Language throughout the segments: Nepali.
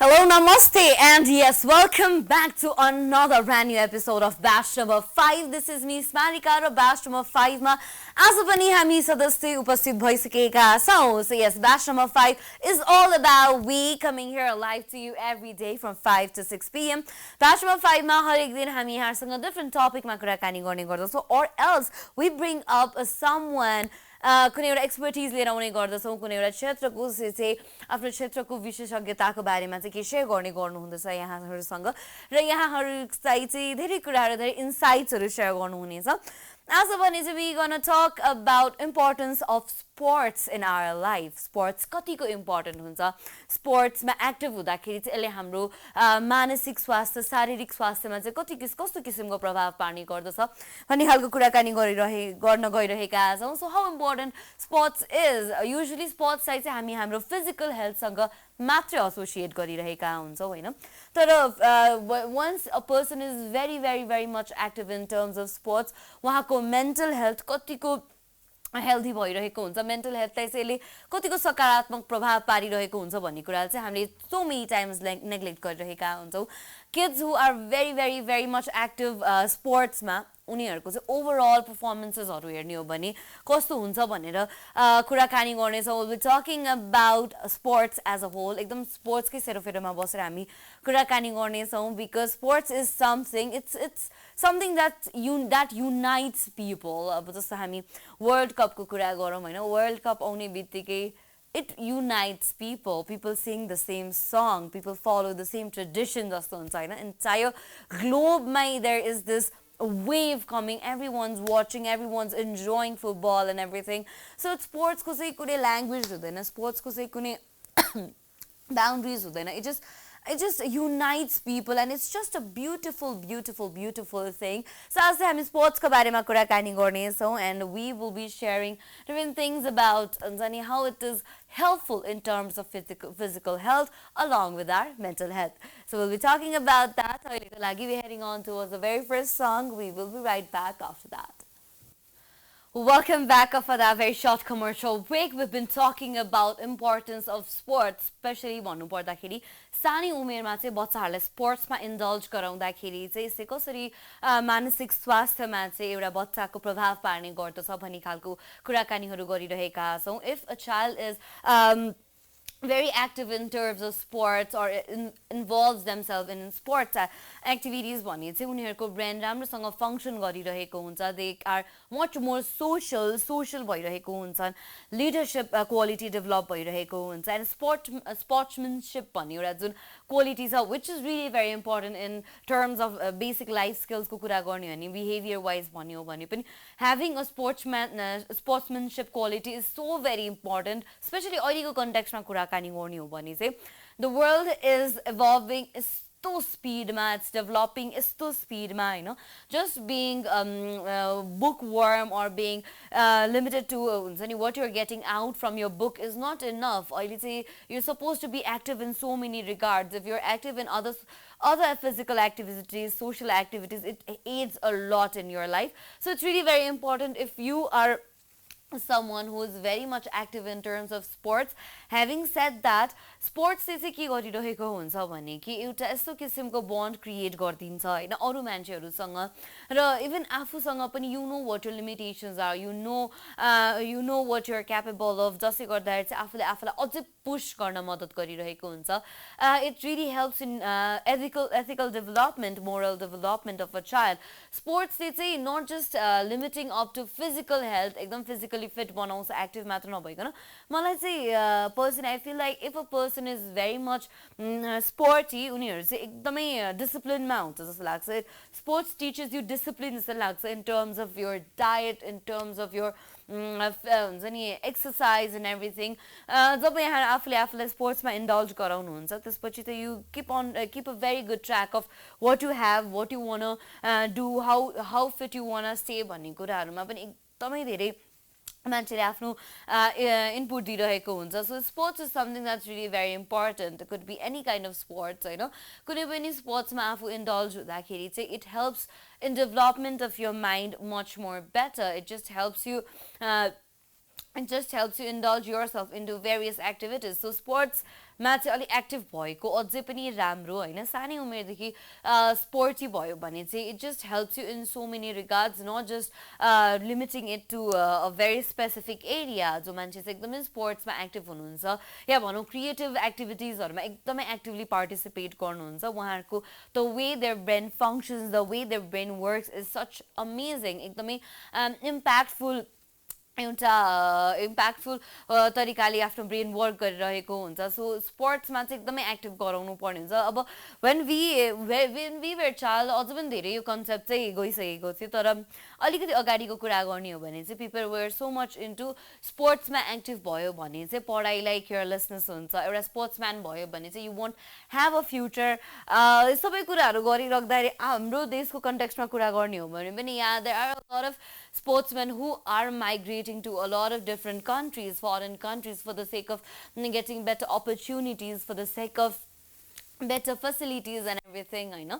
Hello, namaste, and yes, welcome back to another brand new episode of Batch number 5. This is me, Smarika, र Batch number 5 मा आज पनि हामी सदस्य उपस्थित भइसकेका छौं. So yes, Batch number 5 is all about we coming here live to you every day from 5 to 6 p.m. Batch number 5 मा हरेक दिन हामी यहाँसँग different topic मा कुराकानी गर्ने गर्दछौं, or else we bring up someone कुनै एउटा एक्सपर्टिज लिएर आउने गर्दछौं, कुनै एउटा क्षेत्रको चाहिँ आफ्नो क्षेत्रको विशेषज्ञताको बारेमा चाहिँ के शेयर गर्नुहुँदैछ यहाँहरुसँग र यहाँहरुलाई चाहिँ धेरै कुराहरु धेरै इन्साइट्सहरु शेयर गर्नुहुनेछ. As of one, we're gonna talk about importance of sports in our life. Sports कतिको important हुन्छ. Sports मा active हुँदाखेरि चाहिँ यसले हाम्रो मानसिक स्वास्थ्य, शारीरिक स्वास्थ्यमा चाहिँ कस्तो किसिमको प्रभाव पार्ने गर्दछ भन्ने खालको कुराकानी गर्न गइरहेका छौं. So how important sports is? Usually sports चाहिँ हामी हाम्रो physical health सँग मात्र एसोसिएट गरिरहेका हुन्छौं हैन. तर once a person is very much active in terms of sports, उहाँको mental health कतिको हेल्दी भइरहेको हुन्छ, मेन्टल हेल्थलाई चाहिँ यसले कतिको सकारात्मक प्रभाव पारिरहेको हुन्छ भन्ने कुरा चाहिँ हामीले so many times नेग्लेक्ट गरिरहेका हुन्छौं. Kids who are very much active sports मा उनीहरुको चाहिँ ओभरअल परफर्मेन्सेसहरु हेर्ने हो भने कस्तो हुन्छ भनेर कुराकानी गर्नेछौं. We'll be talking about sports as a whole. एकदम स्पोर्ट्स कै सेरोफेरोमा बसेर हामी कुराकानी गर्नेछौं, because sports is something, it's something that unites people. अब जस्तो हामी वर्ल्ड कप को कुरा गरौँ हैन, वर्ल्ड कप आउने बित्तिकै it unites people. People sing the same song, people follow the same tradition जस्तो हुन्छ हैन. Entire globe मै there is this wave coming, everyone's watching, everyone's enjoying football and everything. So sports को चाहिँ कुनै ल्याङ्ग्वेज हुँदैन, स्पोर्ट्स को चाहिँ कुनै boundaries हुँदैन. It just unites people and it's just a beautiful thing. So as हामी sports को बारेमा कुराकानी गर्नेछौं, and we will be sharing different things about how it is helpful in terms of physical health along with our mental health. So we'll be talking about that. We're heading on towards the very first song. We will be right back after that. Welcome back after that very short commercial break. We've been talking about importance of sports, especially भन्नु पर्दाखेरि सानै उमेरमा चाहिँ बच्चाहरुलाई स्पोर्ट्समा इन्डल्ज गराउँदाखेरि चाहिँ यसले कसरी मानसिक स्वास्थ्यमा चाहिँ एउटा बच्चाको प्रभाव पार्ने गर्दछ भन्ने खालको कुराकानीहरु गरिरहेका छौं. If a child is very active in terms of sports or involves themselves in sports activities भने चाहिँ उनीहरुको ब्रेन राम्रोसँग फंक्सन गरिरहेको हुन्छ. They are much more social भइरहेको हुन्छन्, leadership quality develop भइरहेको हुन्छ, and sportsmanship भन्ने एउटा जुन quality छ, which is really very important in terms of basic life skills को कुरा गर्ने हो भने behavior wise भन्ने हो भने पनि having a sportsmanship quality is so very important, especially अहिलेको context मा कुरा the world is evolving so speed ma, it's developing so speed ma, just being bookworm or being limited to what you're getting out from your book is not enough. You're supposed to be active in so many regards. If you're active in other physical activities, social activities, it aids a lot in your life. So it's really very important if you are someone who is very much active in terms of sports. Having said that, sports चाहिँ के गरिरहेको हुन्छ भने कि एउटा यस्तो किसिमको बन्ड क्रिएट गर्दिन्छ हैन अरु मान्छेहरुसँग, र इभन आफूसँग पनि you know what your limitations are, you know what you're capable of, जसले गर्दा चाहिँ आफूलाई अझै पुश गर्न मद्दत गरिरहेको हुन्छ. It really helps in ethical development, moral development of a child. Sports चाहिँ not just limiting up to physical health, एकदम physically fit बनाउँछ, active मात्र नभइकन. मलाई चाहिँ person, I feel like if a person is very much sporty, उनीहरु चाहिँ एकदमै discipline मा हुन्छ जस्तो लाग्छ. Sports teaches you discipline जस्तो लाग्छ in terms of your diet, in terms of your exercise and everything. जब यहाँ आफूलाई स्पोर्ट्समा इन्डल्ज गराउनुहुन्छ त्यसपछि त you keep a very good track of what you have, what you want to do, how fit you want to stay भन्ने कुराहरुमा पनि एकदमै धेरै मान्छेले आफ्नो इनपुट दिइरहेको हुन्छ. So sports is something that's really very important. It could be any kind of sports, कुनै पनि स्पोर्ट्समा आफू इन्डल्ज हुँदाखेरि चाहिँ it helps in development of your mind much more better. It just helps you it just helps you indulge yourself into various activities. So sports मा चाहिँ अलिक एक्टिभ भएको अझै पनि राम्रो होइन सानै उमेरदेखि स्पोर्टी भयो भने चाहिँ it just helps you in so many regards not just limiting it to a very specific area जो मान्छे चाहिँ एकदमै स्पोर्ट्समा एक्टिभ हुनुहुन्छ या भनौँ क्रिएटिभ एक्टिभिटिजहरूमा एकदमै एक्टिभली पार्टिसिपेट गर्नुहुन्छ उहाँहरूको the way their brain functions the way their brain works is such amazing एकदमै इम्प्याक्टफुल एउटा इम्प्याक्टफुल तरिकाले आफ्नो ब्रेन वर्क गरिरहेको हुन्छ सो स्पोर्ट्समा चाहिँ एकदमै एक्टिभ गराउनु पर्ने हुन्छ अब वेन वी वेयर चाइल्ड अझ पनि धेरै यो कन्सेप्ट चाहिँ गइसकेको थियो तर अलिकति अगाडिको कुरा गर्ने हो भने चाहिँ people were so much into स्पोर्ट्समा एक्टिभ भयो भने चाहिँ पढाइलाई केयरलेसनेस हुन्छ एउटा स्पोर्ट्सम्यान भयो भने चाहिँ you want have a future सबै कुराहरू गरिराख्दाखेरि हाम्रो देशको कन्टेक्स्टमा कुरा गर्ने हो भने पनि यहाँ there are a lot of sportsmen who are migrating to a lot of different countries, foreign countries, for the sake of getting better opportunities, for the sake of better facilities and everything. I know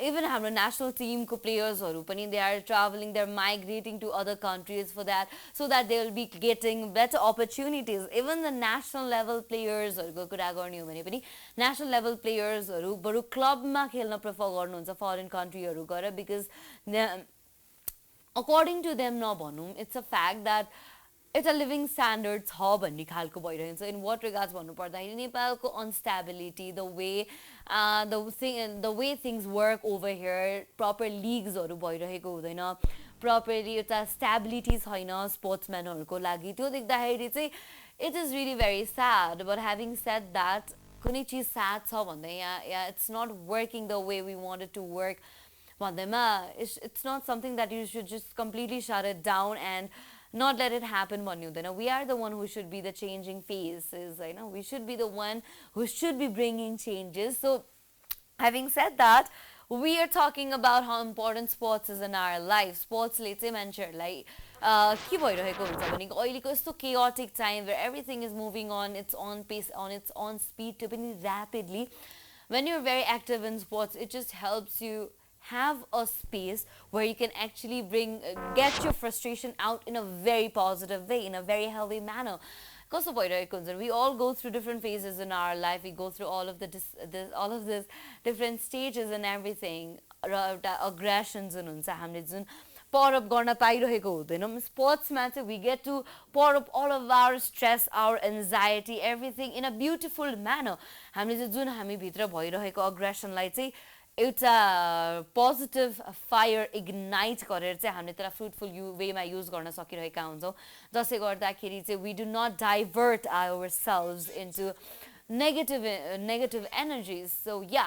even our national team ko players haru pani they are traveling, they are migrating to other countries for that, so that they will be getting better opportunities. Even the national level players haruko kura गर्ने हो भने पनि national level players haru बरु club ma खेल्न prefer गर्नुहुन्छ foreign country haru गएर because according to them नभनौँ it's a fact that it's a living standard छ भन्ने खालको भइरहेको छ इन वाट रिगार्ड्स भन्नुपर्दाखेरि नेपालको instability the way things work over here proper leaguesहरू भइरहेको हुँदैन properly एउटा stability छैन स्पोर्ट्सम्यानहरूको लागि त्यो देख्दाखेरि चाहिँ it is really very sad. But having said that कुनै चिज sad छ भन्दै yeah it's not working the way we want it to work भन्दैमा it's not something that you should just completely shut it down and not let it happen भन्ने हुँदैन. We are the one who should be the changing faces, I know. We should be the one who should be bringing changes. So having said that, we are talking about how important sports is in our life. Sports ले चाहिँ मान्छेहरूलाई के भइरहेको हुन्छ भने अहिलेको यस्तो chaotic time where everything is moving on its own pace, on its own speed, पनि rapidly. When you're very active in sports, it just helps you have a space where you can actually get your frustration out in a very positive way, in a very healthy manner. कस्तो भइरहेको हुन्छ we all go through different phases in our life, we go through all of this different stages and everything. र एउटा aggressions हुन्छ हामीले जुन pour up गर्न पाइरहेको हुँदैनौँ स्पोर्ट्समा चाहिँ we get to pour up all of our stress, our anxiety, everything in a beautiful manner. हामीले चाहिँ जुन हामी भित्र भइरहेको aggressionलाई चाहिँ एउटा पोजिटिभ फायर इग्नाइट गरेर चाहिँ हामीले त्यसलाई फ्रुटफुल वेमा युज गर्न सकिरहेका हुन्छौँ जसले गर्दाखेरि चाहिँ we do not divert our selves into negative energies. So yeah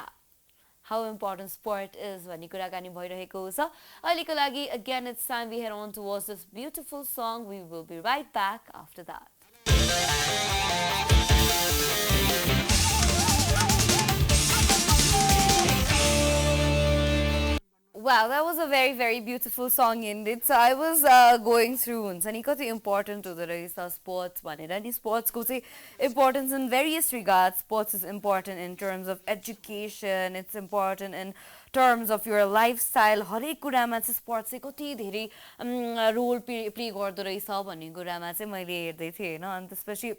how important sport is भन्ने कुराकानी भइरहेको छ अहिलेको लागि. Again it's time we head on to watch this beautiful song. We will be right back after that. Wow, that was a very, very beautiful song indeed. So I was going through हुन्छ नि कति इम्पोर्टेन्ट हुँदो रहेछ स्पोर्ट्स भनेर नि स्पोर्ट्सको चाहिँ importance in various regards. Sports is important in terms of education, it's important in terms of your lifestyle. हरेक कुरामा चाहिँ स्पोर्ट्स चाहिँ कति धेरै रोल प्ले गर्दो रहेछ भन्ने कुरामा चाहिँ मैले हेर्दै थिएँ होइन. अनि त्यसपछि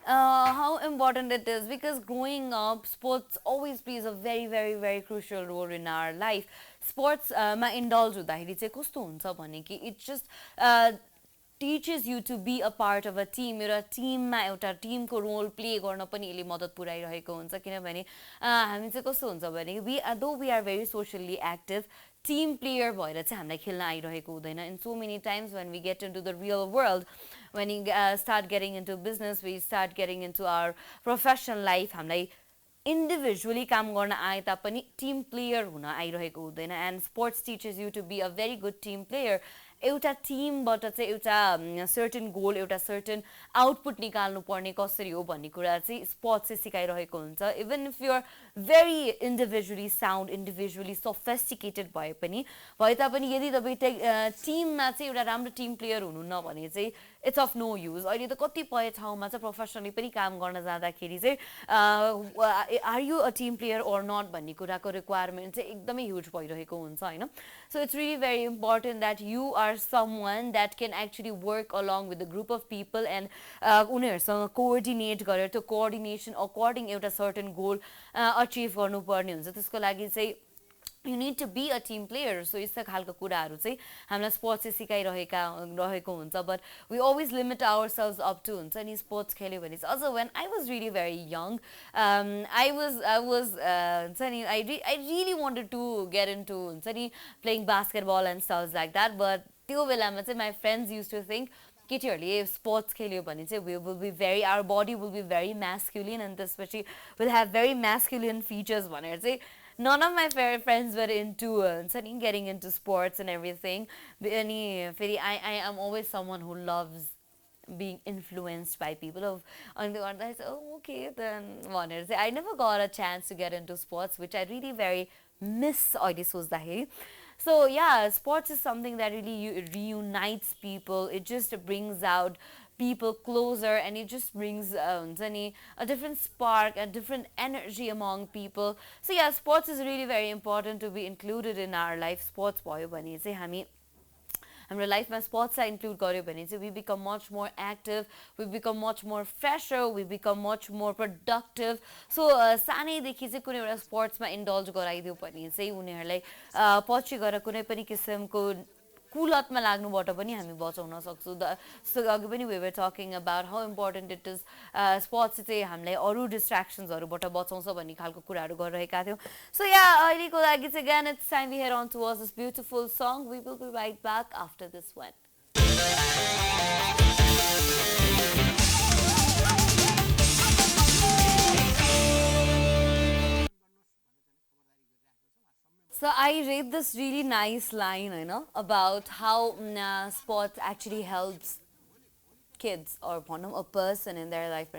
how important it is, because growing up sports always plays a very, very, very crucial role in our life. Sports ma indulge हुँदाखेरि चाहिँ कस्तो हुन्छ भने कि it just teaches you to be a part of a team. एउटा टिममा एउटा टिमको रोल प्ले गर्न पनि यसले मद्दत पुर्याइरहेको हुन्छ किनभने हामी चाहिँ कस्तो हुन्छ भने we are very socially active, team player भएर चाहिँ हामीलाई खेल्न आइरहेको हुँदैन. In so many times when we get into the real world, when we start getting into business, we start getting into our professional life, हामीलाई individually काम गर्न आए तापनि team player हुन आइरहेको हुँदैन. And sports teaches you to be a very good team player. एउटा टिमबाट चाहिँ एउटा सर्टेन गोल, एउटा सर्टेन आउटपुट निकाल्नु पर्ने कसरी हो भन्ने कुरा चाहिँ स्पोर्ट्स चाहिँ सिकाइरहेको हुन्छ. Even if you're very individually sound, individually sophisticated भए तापनि यदि तपाईँ टिममा चाहिँ एउटा राम्रो टिम प्लेयर हुनुहुन्न भने चाहिँ इट्स अफ नो युज अहिले त कतिपय ठाउँमा चाहिँ प्रोफेसनली पनि काम गर्न जाँदाखेरि चाहिँ are you a team player or not भन्ने कुराको रिक्वायरमेन्ट चाहिँ एकदमै ह्युज भइरहेको हुन्छ होइन so it's really very important that you are someone that can actually work along with the group of people and उनीहरूसँग कोअर्डिनेट गरेर त्यो कोअर्डिनेसन अकर्डिङ एउटा सर्टन गोल अचिभ गर्नुपर्ने हुन्छ त्यसको लागि चाहिँ you need to be a team player so यस्ता खालको कुराहरू चाहिँ हामीलाई स्पोर्ट्सले सिकाइरहेको हुन्छ but we always limit ourselves up to हुन्छ नि स्पोर्ट्स खेल्यो भने चाहिँ अझ when I was really very young I was हुन्छ नि I really wanted to get into हुन्छ नि playing basketball and stuff like that but त्यो बेलामा चाहिँ my friends used to think केटीहरूले स्पोर्ट्स खेल्यो भने चाहिँ we will be very our body will be very masculine and त्यसपछि will have very masculine features भनेर चाहिँ none of my friends were into getting into sports and everything. I am always someone who loves being influenced by people. On the one I said, oh, okay, then I never got a chance to get into sports, which I really very miss. So yeah, sports is something that really reunites people. It just brings out people closer and it just brings a different spark, a different energy among people. So yeah, sports is really very important to be included in our life. Sports भयो भने चाहिँ हाम्रो लाइफमा स्पोर्ट्सलाई इन्क्लुड गर्यो भने चाहिँ we become much more active, we become much more fresher, we become much more productive. So सानैदेखि चाहिँ कुनै एउटा स्पोर्ट्समा इन्डल्ज गराइदियो भने चाहिँ उनीहरूलाई पछि गएर कुनै पनि किसिमको कुलतमा लाग्नुबाट पनि हामी बचाउन सक्छौँ अघि पनि we were talking about how important it is sports चाहिँ हामीलाई अरू डिस्ट्र्याक्सन्सहरूबाट बचाउँछ भन्ने खालको कुराहरू गरिरहेका थियौँ सो या अहिलेको लागि चाहिँ again it's time we head on towards this beautiful song. We will be right back after this one. So I read this really nice line, about how sports actually helps kids or a person in their life.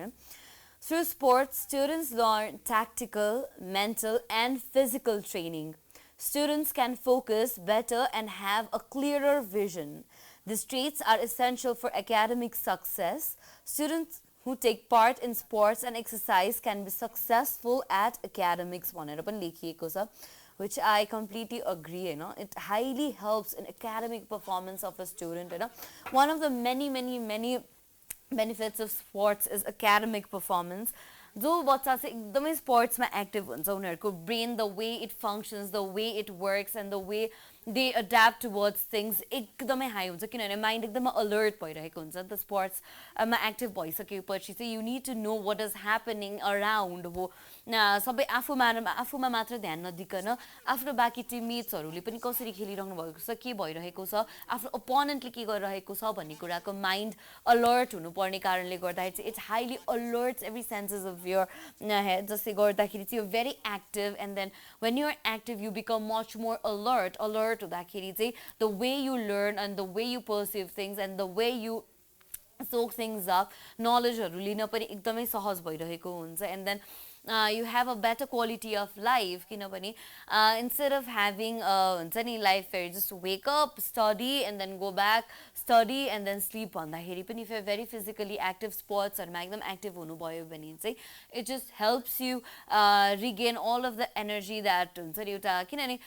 Through sports, students learn tactical, mental, and physical training. Students can focus better and have a clearer vision. These traits are essential for academic success. Students who take part in sports and exercise can be successful at academics. Which I completely agree, It highly helps in academic performance of a student, One of the many benefits of sports is academic performance. जो बच्चा चाहिँ एकदमै स्पोर्ट्समा एक्टिभ हुन्छ उनीहरूको brain the way it functions the way it works and the way they adapt towards things एकदमै हाई हुन्छ किनभने माइन्ड एकदमै अलर्ट भइरहेको हुन्छ नि त स्पोर्ट्समा एक्टिभ भइसकेपछि चाहिँ you need to know what is happening around हो सबै आफूमा मात्र ध्यान नदिकन आफ्नो बाँकी टिममेट्सहरूले पनि कसरी खेलिरहनु भएको छ के भइरहेको छ आफ्नो अपोनेन्टले के गरिरहेको छ भन्ने कुराको माइन्ड अलर्ट हुनुपर्ने कारणले गर्दाखेरि चाहिँ it's highly alerts every census of your head जसले गर्दाखेरि चाहिँ you're very active and then when you're active you become much more alert हुँदाखेरि चाहिँ the way you learn and the way you perceive things and the way you soak things up knowledgeहरू लिन पनि एकदमै सहज भइरहेको हुन्छ and then you have a better quality of life किनभने instead of having हुन्छ नि life where you just wake up study and then go back study and then sleep भन्दाखेरि पनि if you're very physically active sportsहरूमा एकदम एक्टिभ हुनुभयो भने चाहिँ it just helps you regain all of the energy that हुन्छ नि एउटा किनभने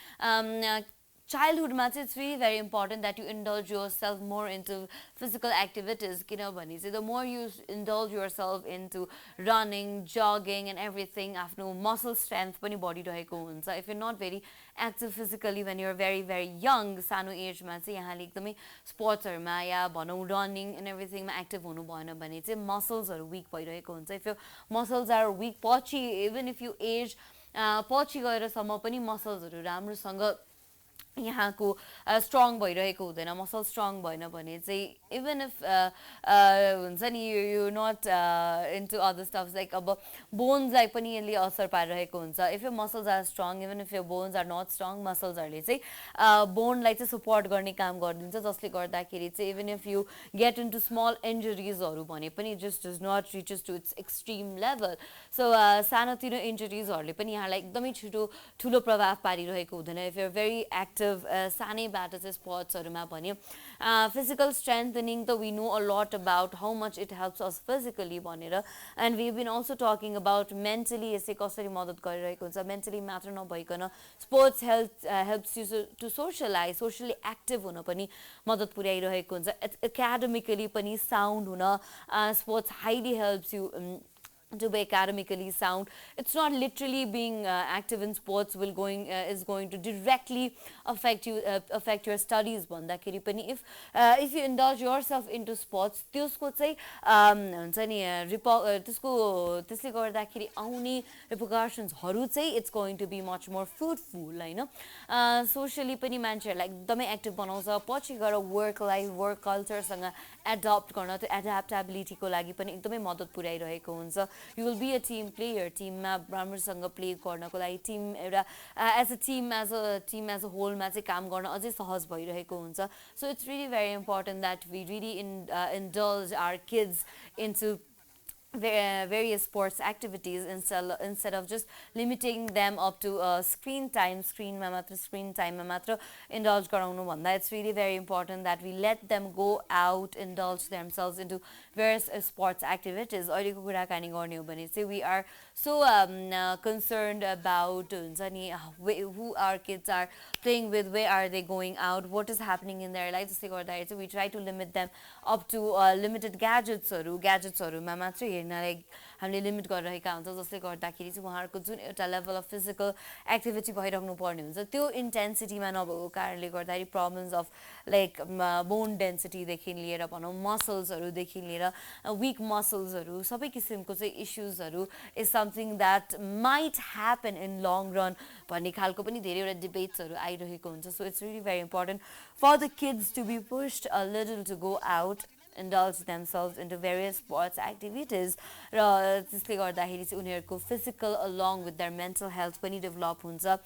childhood it's really very important that you indulge yourself more into physical activities किनभने चाहिँ the more you indulge yourself into running jogging and everything आफ्नो muscle strength पनि बढिरहेको हुन्छ if you're not very active physically when you're very very young सानो एजमा चाहिँ यहाँले एकदमै स्पोर्ट्सहरूमा या भनौँ running and everything मा एक्टिभ हुनु भएन भने चाहिँ मसल्सहरू विक भइरहेको हुन्छ if your muscles are weak पछि even if you age पछि गएरसम्म पनि मसल्सहरू राम्रोसँग यहाँको स्ट्रङ भइरहेको हुँदैन मसल स्ट्रङ भएन भने चाहिँ इभन इफ हुन्छ नि you not into other stuffs like अब बोन्सलाई पनि यसले असर पारिरहेको हुन्छ if you muscles are strong even if you bones are not strong मसल्सहरूले चाहिँ बोनलाई चाहिँ सपोर्ट गर्ने काम गरिदिन्छ जसले गर्दाखेरि चाहिँ even if you get into small इन्जुरिजहरू भने पनि just does not reaches to its extreme level so सानोतिनो इन्जुरिजहरूले पनि यहाँलाई एकदमै ठुलो प्रभाव पारिरहेको हुँदैन if you are very active active सानैबाट चाहिँ स्पोर्ट्सहरूमा भन्यो फिजिकल स्ट्रेन्थनिङ त we know a lot about how much it helps us physically भनेर and we been also talking about mentally यसले कसरी मद्दत गरिरहेको हुन्छ मेन्टली मात्र नभइकन sports helps you to socialize socially active हुन पनि मद्दत पुर्याइरहेको हुन्छ एकाडेमिकली पनि साउन्ड हुन sports highly helps you to be academically sound. It's not literally being active in sports is going to directly affect your studies भन्दाखेरि पनि if you indulge yourself into sports त्यसको चाहिँ हुन्छ नि त्यसले गर्दाखेरि आउने रिपरकसन्सहरू चाहिँ it's going to be much more fruitful होइन सोसियली पनि मान्छेहरूलाई एकदमै एक्टिभ बनाउँछ पछि गएर वर्क लाइफ वर्क कल्चरसँग एडप्ट गर्न त्यो एड्याप्टेबिलिटीको लागि पनि एकदमै मद्दत पुर्याइरहेको हुन्छ you will be a team player टिममा राम्रोसँग प्ले गर्नको लागि टिम एउटा as a team as a होलमा चाहिँ काम गर्न अझै सहज भइरहेको हुन्छ so it's really very important that we really indulge our kids into various sports activities instead of just limiting them up to screen time ma matra indulge garaunu bhanda it's really very important that we let them go out indulge themselves into various sports activities ahileko kura kani गर्ने हो भने चाहिँ we are so concerned about huncha ni who our kids are playing with where are they going out what is happening in their lives त्यसले गर्दा we try to limit them up to limited gadgets ma matra हेर्नलाई हामीले लिमिट गरिरहेका हुन्छ जसले गर्दाखेरि चाहिँ उहाँहरूको जुन एउटा लेभल अफ फिजिकल एक्टिभिटी भइराख्नु पर्ने हुन्छ त्यो इन्टेन्सिटीमा नभएको कारणले गर्दाखेरि प्रब्लम्स अफ लाइक बोन डेन्सिटीदेखि लिएर भनौँ मसल्सहरूदेखि लिएर विक मसल्सहरू सबै किसिमको चाहिँ इस्युजहरू is something that might happen in long run भन्ने खालको पनि धेरैवटा डिबेट्सहरू आइरहेको हुन्छ so it's really very important for the kids to be pushed a little to go out indulge themselves into various sports activities र त्यसले गर्दाखेरि चाहिँ उनीहरूको physical along with their mental health पनि डेभलप हुन्छ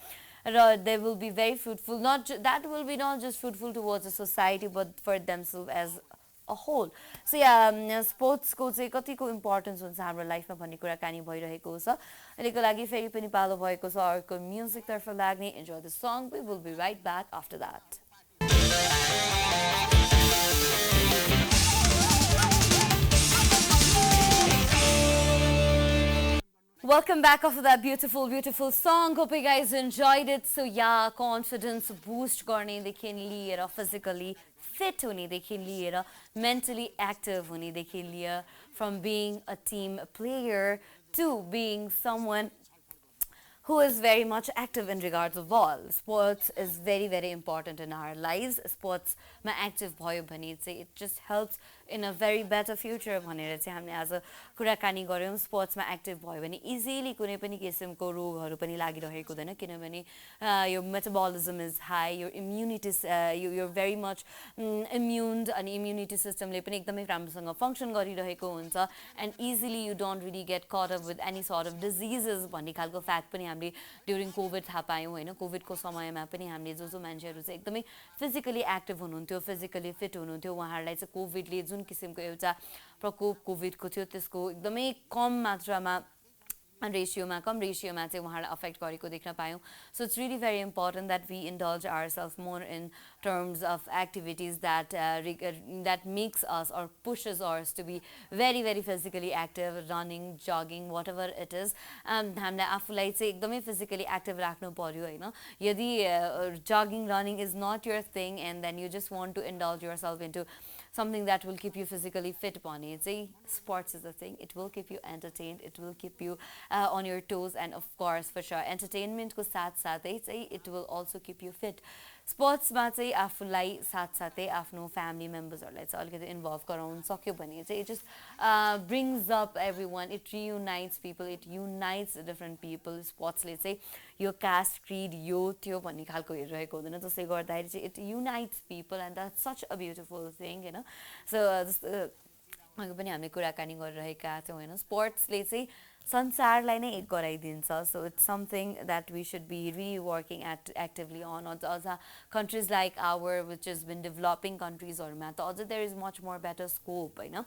र they will be very fruitful that will be not just fruitful towards the society but for themselves as a whole so yeah स्पोर्ट्सको चाहिँ कतिको इम्पोर्टेन्स हुन्छ हाम्रो लाइफमा भन्ने कुराकानी भइरहेको छ अहिलेको लागि फेरि पनि पालो भएको छ अर्को म्युजिकतर्फ लाग्ने enjoy the song we will be right back after that Welcome back after that beautiful song. Hope you guys enjoyed it. So yeah, confidence boost गर्नेदेखि लिएर physically fit हुनेदेखि लिएर mentally active हुनेदेखि लिएर from being a team player to being someone who is very much active in regards of all. Sports is very important in our lives. Sports ma active bhayo bhane चाहिँ it just helps in a very better future भनेर चाहिँ हामीले आज कुराकानी गर्यौं स्पोर्ट्समा एक्टिभ भयो भने इजिली कुनै पनि किसिमको रोगहरू पनि लागिरहेको हुँदैन किनभने यो मेटाबोलिजम इज हाई यो इम्युनिटी यो भेरी मच इम्युन्ड अनि इम्युनिटी सिस्टमले पनि एकदमै राम्रोसँग फङ्सन गरिरहेको हुन्छ and easily you don't really get caught up with any sort of diseases भन्ने खालको फ्याक्ट पनि हामीले ड्युरिङ कोभिड थाहा पायौँ होइन कोभिडको समयमा पनि हामीले जो मान्छेहरू चाहिँ एकदमै फिजिकली एक्टिभ हुनुहुन्थ्यो फिजिकली फिट हुनुहुन्थ्यो उहाँहरूलाई चाहिँ कोभिडले जुन किसिमको एउटा प्रकोप कोभिडको थियो त्यसको एकदमै कम रेसियोमा चाहिँ उहाँलाई अफेक्ट गरेको देख्न पायौँ so it's really very important that we indulge ourselves more in terms of activities that makes us or pushes us to be very physically active running jogging whatever it is हामीले आफूलाई चाहिँ एकदमै physically active राख्नु पर्यो हैन यदि jogging running is not your thing and then you just want to indulge yourself into something that will keep you physically fit भने चाहिँ sports is a thing it will keep you entertained it will keep you on your toes and of course for sure entertainment को साथै चाहिँ it will also keep you fit स्पोर्ट्समा चाहिँ आफूलाई साथसाथै आफ्नो फ्यामिली मेम्बर्सहरूलाई चाहिँ अलिकति इन्भल्भ गराउन सक्यो भने चाहिँ it just brings up everyone it reunites people it unites different people स्पोर्ट्सले चाहिँ यो कास्ट क्रिड यो त्यो भन्ने खालको हेरिरहेको हुँदैन जसले गर्दाखेरि चाहिँ it unites people and that's such a beautiful thing होइन सो अघि पनि हामीले कुराकानी गरिरहेका थियौँ होइन स्पोर्ट्सले चाहिँ संसारलाई नै एक गराइदिन्छ. So it's something that we should be really working actively on. अझ countries like our, which has been developing countries हरूमा त अझ there is much more better scope होइन.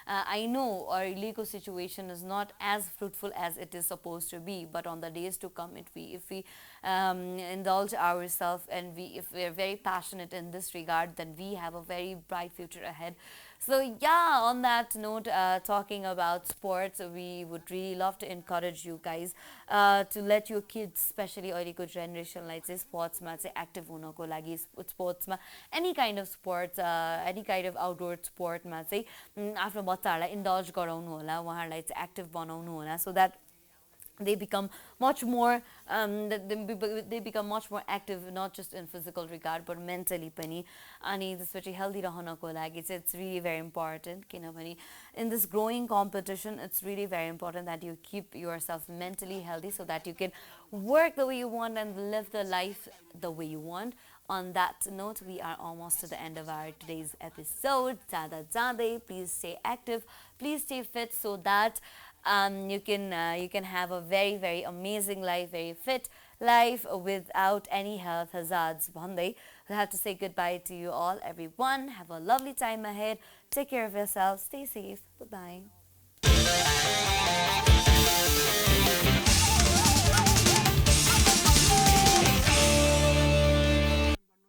I know our illegal situation is not as fruitful as it is supposed to be, but on the days to come, if we indulge ourselves and if we are very passionate in this regard, then we have a very bright future ahead. So yeah, on that note, talking about sports, we would really love to encourage you guys to let your kids, especially अहिलेको जेनेरेसनलाई चाहिँ स्पोर्ट्समा चाहिँ एक्टिभ हुनको लागि, स्पोर्ट्समा any kind of sports, any kind of outdoor स्पोर्टमा चाहिँ आफ्नो बच्चाहरूलाई इन्डल्ज गराउनु होला, उहाँहरूलाई चाहिँ एक्टिभ बनाउनु होला, so that they become much more they become much more active, not just in physical regard but mentally पनि. अनि त्यसपछि healthy रहनको लागि चाहिँ it's really very important, किनभने in this growing competition it's really very important that you keep yourself mentally healthy so that you can work the way you want and live the life the way you want. On that note, we are almost to the end of our today's episode. Jada jade, please stay active, please stay fit so that you can have a very amazing life, very fit life without any health hazards. Bhanday, I have to say goodbye to you all, everyone. Have a lovely time ahead. Take care of yourselves. Stay safe. Bye bye.